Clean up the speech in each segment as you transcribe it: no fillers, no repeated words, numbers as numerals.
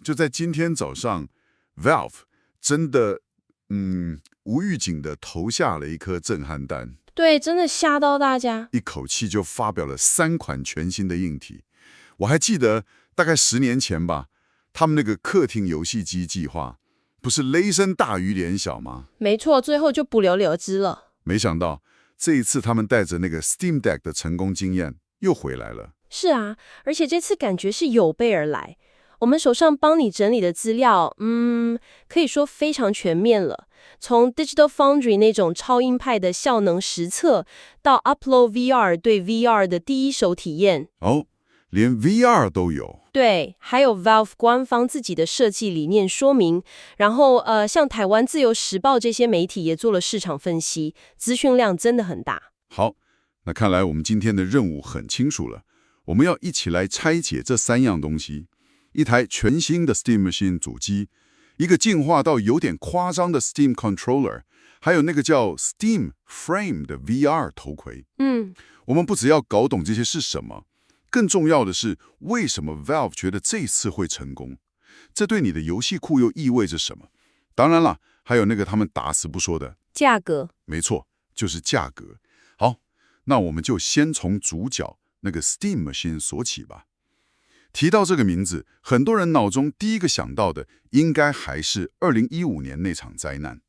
就在今天早上 ，Valve 真的无预警的投下了一颗震撼弹，对，真的吓到大家。一口气就发表了3款全新的硬体。我还记得大概10年前吧，他们那个客厅游戏机计划不是雷声大雨点小吗？没错，最后就不了了之了。没想到这一次他们带着那个 Steam Deck 的成功经验又回来了。是啊，而且这次感觉是有备而来。我们手上帮你整理的资料，可以说非常全面了。从 Digital Foundry 那种超硬派的效能实测，到 Upload VR 对 VR 的第一手体验，连 VR 都有。对，还有 Valve 官方自己的设计理念说明，然后像台湾自由时报这些媒体也做了市场分析，资讯量真的很大。好，那看来我们今天的任务很清楚了，我们要一起来拆解这3样东西：一台全新的 Steam Machine 主机，一个进化到有点夸张的 Steam Controller， 还有那个叫 Steam Frame 的 VR 头盔。我们不只要搞懂这些是什么，更重要的是为什么 Valve 觉得这次会成功，这对你的游戏库又意味着什么？当然了，还有那个他们打死不说的价格。没错，就是价格。好，那我们就先从主角那个 Steam Machine 说起吧。提到这个名字，很多人脑中第一个想到的应该还是2015年那场灾难。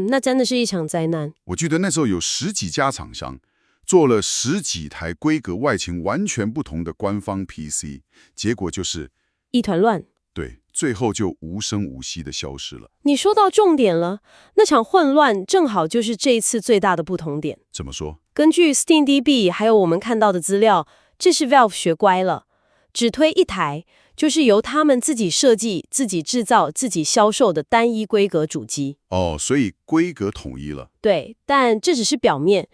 那真的是一场灾难。我记得那时候有10几家厂商做了10几台规格外形完全不同的官方 PC， 结果就是一团乱。对，最后就无声无息的消失了。你说到重点了，那场混乱正好就是这一次最大的不同点。怎么说？根据 SteamDB 还有我们看到的资料，这是 Valve 学乖了，只推一台，就是由他们自己设计、自己制造、自己销售的单一规格主机。所以规格统一了。对，但这只是表面，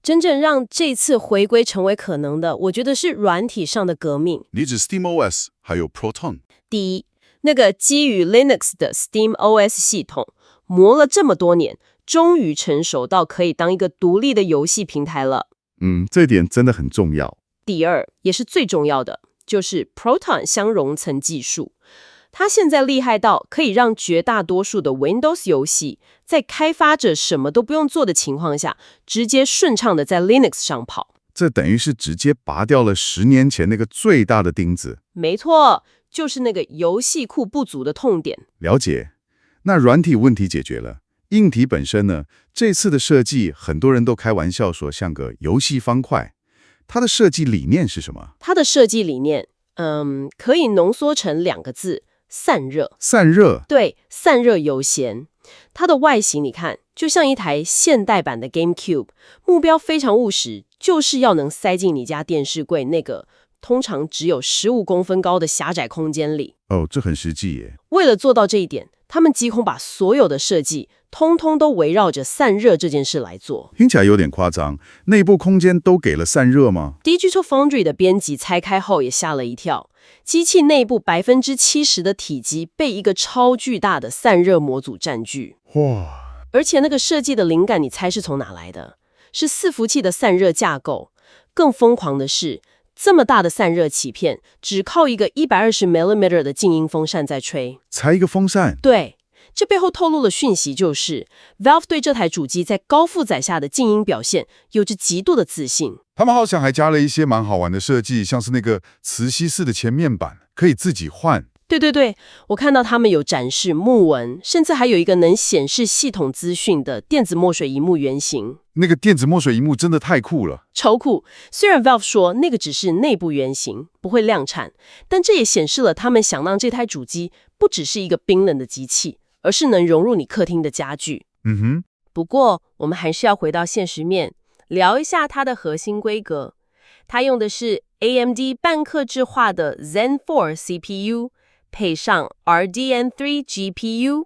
真正让这次回归成为可能的，我觉得是软体上的革命。你指 SteamOS 还有 Proton？ 第一，那个基于 Linux 的 SteamOS 系统，磨了这么多年，终于成熟到可以当一个独立的游戏平台了。这点真的很重要。第二，也是最重要的，就是 Proton 相容层技术。它现在厉害到可以让绝大多数的 Windows 游戏，在开发者什么都不用做的情况下，直接顺畅的在 Linux 上跑。这等于是直接拔掉了10年前那个最大的钉子。没错，就是那个游戏库不足的痛点。了解。那软体问题解决了，硬体本身呢？这次的设计，很多人都开玩笑说像个游戏方块。它的设计理念是什么？它的设计理念，可以浓缩成2个字：散热。散热？对，散热优先。它的外形你看，就像一台现代版的 GameCube， 目标非常务实，就是要能塞进你家电视柜那个通常只有15公分高的狭窄空间里。这很实际耶。为了做到这一点，他们几乎把所有的设计通通都围绕着散热这件事来做。听起来有点夸张，内部空间都给了散热吗？ Digital Foundry 的编辑拆开后也吓了一跳，机器内部70%的体积被一个超巨大的散热模组占据。哇！而且那个设计的灵感，你猜是从哪来的？是伺服器的散热架构。更疯狂的是，这么大的散热起片，只靠一个120mm 的静音风扇在吹。才一个风扇？对，这背后透露的讯息就是 Valve 对这台主机在高负载下的静音表现有着极度的自信。他们好像还加了一些蛮好玩的设计，像是那个磁吸式的前面板，可以自己换。对，我看到他们有展示木纹，甚至还有一个能显示系统资讯的电子墨水萤幕原型。那个电子墨水萤幕真的太酷了，超酷！虽然 Valve 说那个只是内部原型，不会量产，但这也显示了他们想让这台主机不只是一个冰冷的机器，而是能融入你客厅的家具。不过我们还是要回到现实面，聊一下它的核心规格。它用的是 AMD 半客制化的 Zen 4 CPU， 配上 RDNA3 GPU，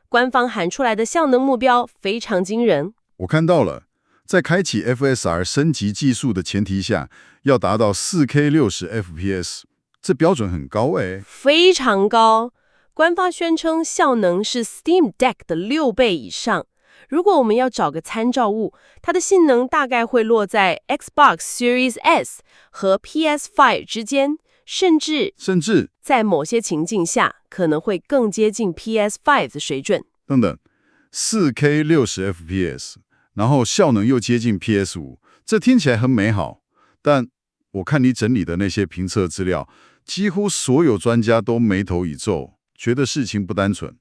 官方喊出来的效能目标非常惊人。我看到了，在开启 FSR 升级技术的前提下，要达到 4K 60 FPS， 这标准很高诶。非常高，官方宣称效能是 Steam Deck 的6倍以上。如果我们要找个参照物，它的性能大概会落在 Xbox Series S 和 PS5 之间，甚至在某些情境下可能会更接近 PS5 的水准。等等 ，4K 60 FPS， 然后效能又接近 PS5， 这听起来很美好。但我看你整理的那些评测资料，几乎所有专家都眉头一皱，觉得事情不单纯。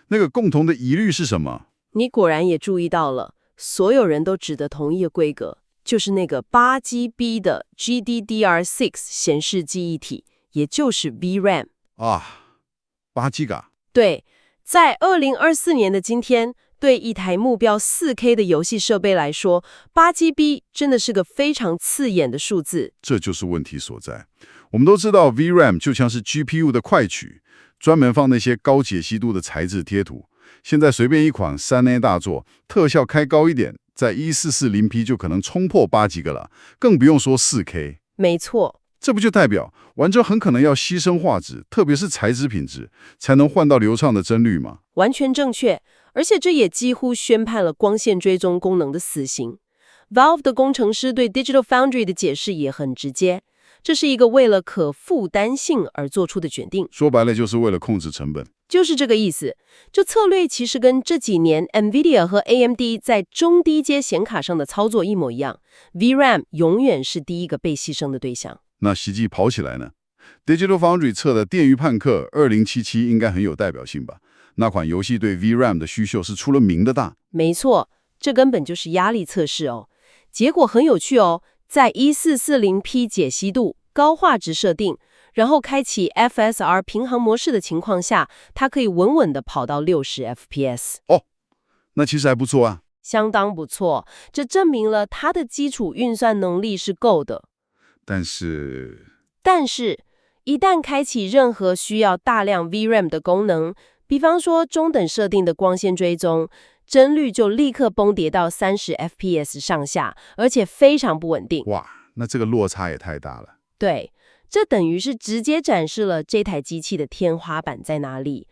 那个共同的疑虑是什么？你果然也注意到了，所有人都指的同一个规格，就是那个8GB 的 GDDR6 显示记忆体，也就是 VRAM。8GB。对，在2024年的今天，对一台目标 4K 的游戏设备来说，8GB 真的是个非常刺眼的数字。这就是问题所在。我们都知道 VRAM 就像是 GPU 的快取，专门放那些高解析度的材质贴图。现在随便一款 3A 大作，特效开高一点，在 1440p 就可能冲破8GB了，更不用说 4K。没错，这不就代表玩家很可能要牺牲画质，特别是材质品质，才能换到流畅的帧率吗？完全正确，而且这也几乎宣判了光线追踪功能的死刑。Valve 的工程师对 Digital Foundry 的解释也很直接，这是一个为了可负担性而做出的决定。说白了就是为了控制成本。就是这个意思。就策略其实跟这几年 NVIDIA 和 AMD 在中低阶显卡上的操作一模一样， VRAM 永远是第一个被牺牲的对象。那实际跑起来呢？ Digital Foundry 测的《电狱判客2077》应该很有代表性吧？那款游戏对 VRAM 的需求是出了名的大。没错，这根本就是压力测试哦。结果很有趣哦，在 1440p 解析度、高画质设定，然后开启 FSR 平衡模式的情况下，它可以稳稳地跑到60 FPS。那其实还不错啊。相当不错，这证明了它的基础运算能力是够的。但是，一旦开启任何需要大量 VRAM 的功能，比方说中等设定的光线追踪，帧率就立刻崩跌到30 FPS 上下，而且非常不稳定。哇，那这个落差也太大了。对，这等于是直接展示了这台机器的天花板在哪里。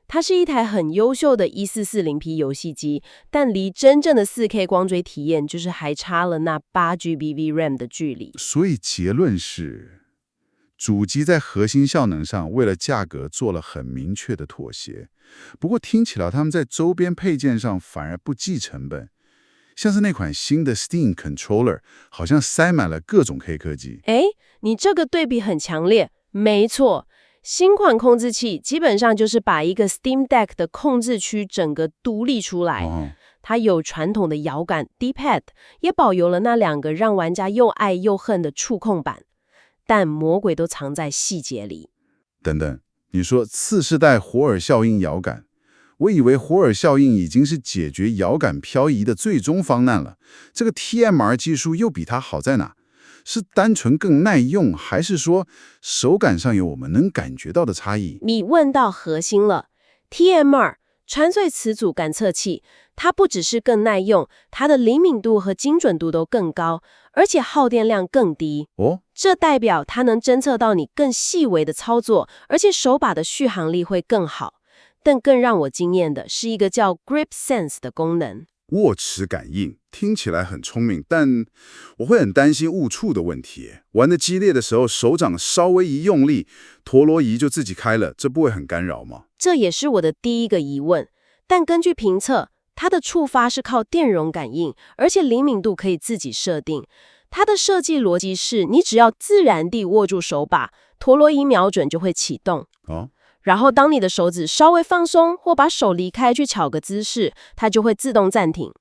它是一台很优秀的 1440p 游戏机，但离真正的 4K 光追体验就是还差了那 8GB VRAM 的距离。所以结论是，主机在核心效能上为了价格做了很明确的妥协。不过听起来他们在周边配件上反而不计成本，像是那款新的 Steam Controller 好像塞满了各种黑科技。你这个对比很强烈。没错，新款控制器基本上就是把一个 Steam Deck 的控制区整个独立出来。它有传统的摇杆 D-pad， 也保有了那2个让玩家又爱又恨的触控板。但魔鬼都藏在细节里。等等，你说次世代火耳效应摇杆，我以为火耳效应已经是解决摇杆漂移的最终方案了。这个 TMR 技术又比它好在哪？是单纯更耐用，还是说手感上有我们能感觉到的差异？你问到核心了。TMR 传萃词组感测器，它不只是更耐用，它的灵敏度和精准度都更高，而且耗电量更低。这代表它能侦测到你更细微的操作，而且手把的续航力会更好。但更让我惊艳的是一个叫 Grip Sense 的功能。握持感应听起来很聪明，但我会很担心误触的问题。玩得激烈的时候，手掌稍微一用力，陀螺仪就自己开了，这不会很干扰吗？这也是我的第一个疑问。但根据评测，它的触发是靠电容感应，而且灵敏度可以自己设定。它的设计逻辑是，你只要自然地握住手把，陀螺仪瞄准就会启动。然后当你的手指稍微放松或把手离开去巧个姿势，它就会自动暂停。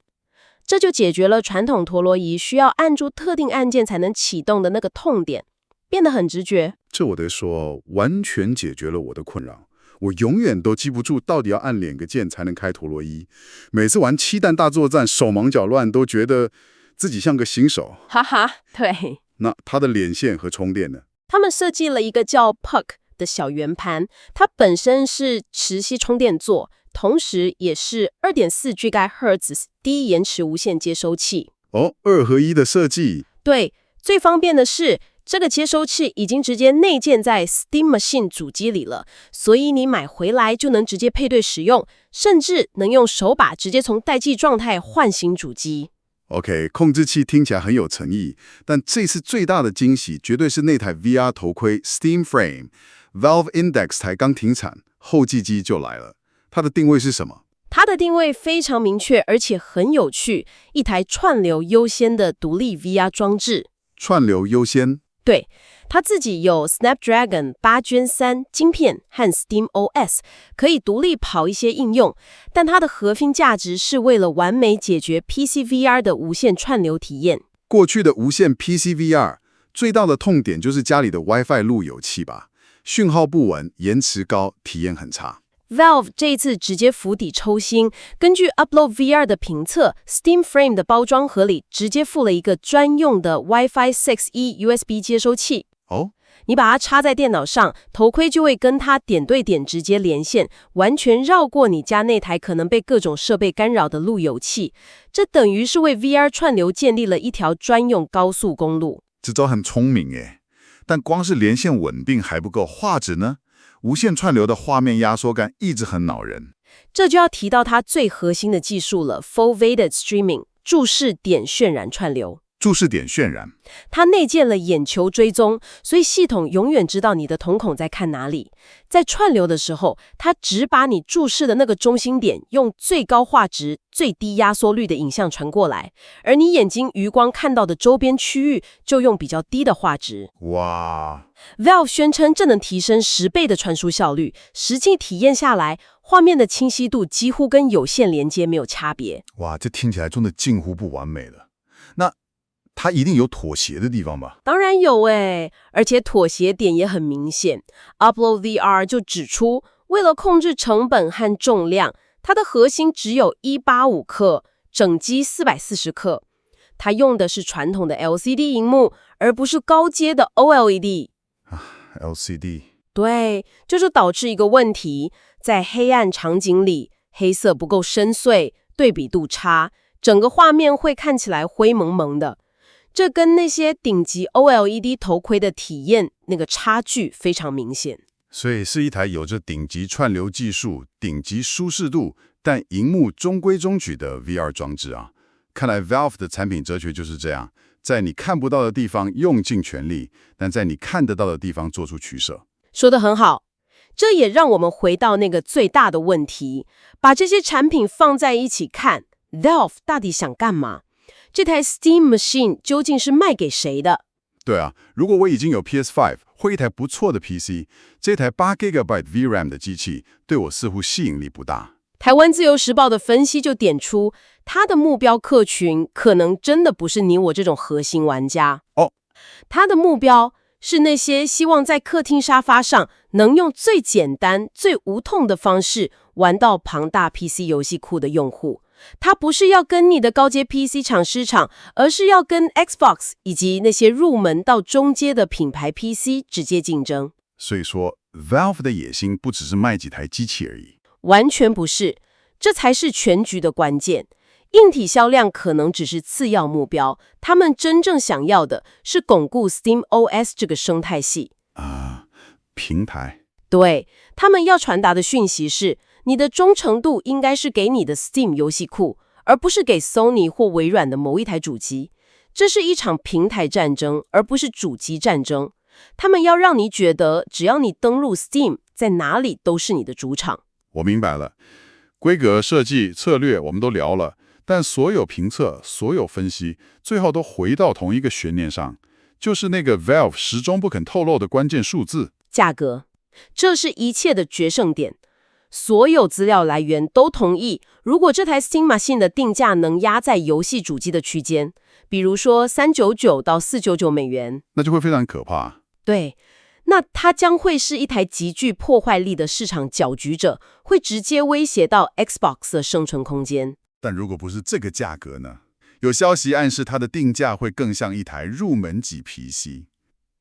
这就解决了传统陀螺仪需要按住特定按键才能启动的那个痛点，变得很直觉。这我得说，完全解决了我的困扰。我永远都记不住到底要按哪个键才能开陀螺仪，每次玩漆弹大作战手忙脚乱，都觉得自己像个新手。哈哈，对。那它的连线和充电呢？他们设计了一个叫 Puck 的小圆盘，它本身是磁吸充电座，同时也是 2.4 GHz 低延迟无线接收器。2合1的设计。对，最方便的是这个接收器已经直接内建在 Steam Machine 主机里了，所以你买回来就能直接配对使用，甚至能用手把直接从待机状态唤醒主机。OK， 控制器听起来很有诚意，但这次最大的惊喜绝对是那台 VR 头盔 Steam Frame。Valve Index 才刚停产，后继机就来了。它的定位是什么？它的定位非常明确，而且很有趣，一台串流优先的独立 VR 装置。串流优先？对，它自己有 Snapdragon 8 Gen 3晶片和 SteamOS， 可以独立跑一些应用，但它的核心价值是为了完美解决 PC VR 的无线串流体验。过去的无线 PC VR 最大的痛点就是家里的 WiFi 路由器吧，讯号不稳，延迟高，体验很差。Valve 这一次直接釜底抽薪，根据 Upload VR 的评测 ，Steam Frame 的包装盒里直接附了一个专用的 Wi-Fi 6E USB 接收器。哦，你把它插在电脑上，头盔就会跟它点对点直接连线，完全绕过你家那台可能被各种设备干扰的路由器。这等于是为 VR 串流建立了一条专用高速公路。这招很聪明耶，但光是连线稳定还不够，画质呢？无线串流的画面压缩感一直很恼人。这就要提到它最核心的技术了 ，Full Vivid Streaming 注视点渲染串流。注视点渲染，它内建了眼球追踪，所以系统永远知道你的瞳孔在看哪里。在串流的时候，它只把你注视的那个中心点用最高画质、最低压缩率的影像传过来，而你眼睛余光看到的周边区域就用比较低的画质。哇 Valve 宣称这能提升10倍的传输效率，实际体验下来，画面的清晰度几乎跟有线连接没有差别。哇，这听起来真的近乎不完美了。那它一定有妥协的地方吧？当然有诶，而且妥协点也很明显。Upload VR 就指出，为了控制成本和重量，它的核心只有185克，整机440克。它用的是传统的 LCD 萤幕，而不是高阶的 OLED。LCD 对，这就导致一个问题，在黑暗场景里，黑色不够深邃，对比度差，整个画面会看起来灰蒙蒙的。这跟那些顶级 OLED 头盔的体验那个差距非常明显。所以是一台有着顶级串流技术、顶级舒适度，但荧幕中规中矩的 VR 装置啊。看来 Valve 的产品哲学就是这样，在你看不到的地方用尽全力，但在你看得到的地方做出取舍。说得很好，这也让我们回到那个最大的问题，把这些产品放在一起看 ，Valve 到底想干嘛？这台 Steam Machine 究竟是卖给谁的？对啊，如果我已经有 PS5 或一台不错的 PC， 这台8GB VRAM 的机器对我似乎吸引力不大。台湾自由时报的分析就点出，他的目标客群可能真的不是你我这种核心玩家哦，他的目标是那些希望在客厅沙发上能用最简单、最无痛的方式玩到庞大 PC 游戏库的用户。他不是要跟你的高阶 PC 厂市场，而是要跟 Xbox 以及那些入门到中阶的品牌 PC 直接竞争。所以说 Valve 的野心不只是卖几台机器而已。完全不是，这才是全局的关键。硬体销量可能只是次要目标，他们真正想要的是巩固 SteamOS 这个生态系。平台。对，他们要传达的讯息是，你的忠诚度应该是给你的 Steam 游戏库，而不是给 Sony 或微软的某一台主机。这是一场平台战争，而不是主机战争。他们要让你觉得，只要你登录 Steam， 在哪里都是你的主场。我明白了，规格设计策略我们都聊了，但所有评测、所有分析，最后都回到同一个悬念上，就是那个 Valve 始终不肯透露的关键数字——价格。这是一切的决胜点。所有资料来源都同意，如果这台 Steam Machine 的定价能压在游戏主机的区间，比如说399到499美元，那就会非常可怕。对，那它将会是一台极具破坏力的市场搅局者，会直接威胁到 Xbox 的生存空间。但如果不是这个价格呢？有消息暗示它的定价会更像一台入门级 PC。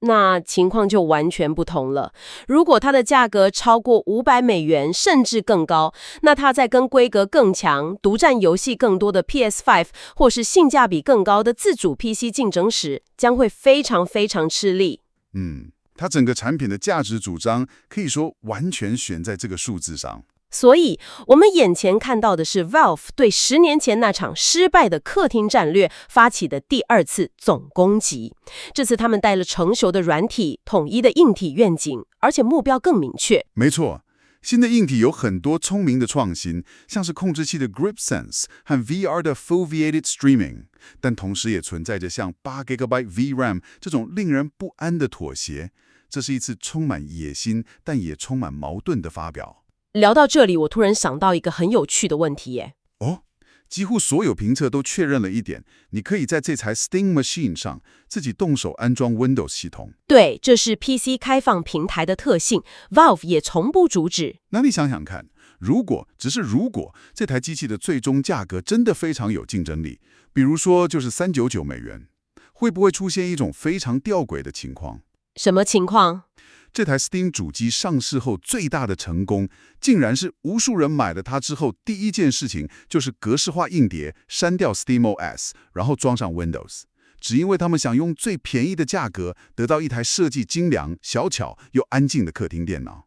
那情况就完全不同了。如果它的价格超过500美元，甚至更高，那它在跟规格更强、独占游戏更多的 PS5 或是性价比更高的自主 PC 竞争时，将会非常非常吃力。它整个产品的价值主张可以说完全悬在这个数字上。所以，我们眼前看到的是 Valve 对10年前那场失败的客厅战略发起的第2次总攻击。这次他们带了成熟的软体、统一的硬体愿景，而且目标更明确。没错，新的硬体有很多聪明的创新，像是控制器的 Grip Sense 和 VR 的 Foveated Streaming， 但同时也存在着像8GB VRAM 这种令人不安的妥协。这是一次充满野心，但也充满矛盾的发表。聊到这里，我突然想到一个很有趣的问题耶。几乎所有评测都确认了一点，你可以在这台 Steam Machine 上自己动手安装 Windows 系统。对，这是 PC 开放平台的特性 ，Valve 也从不阻止。那你想想看，如果这台机器的最终价格真的非常有竞争力，比如说就是$399，会不会出现一种非常吊诡的情况？什么情况？这台 Steam 主机上市后最大的成功，竟然是无数人买了它之后，第一件事情就是格式化硬碟，删掉 SteamOS， 然后装上 Windows， 只因为他们想用最便宜的价格得到一台设计精良、小巧又安静的客厅电脑。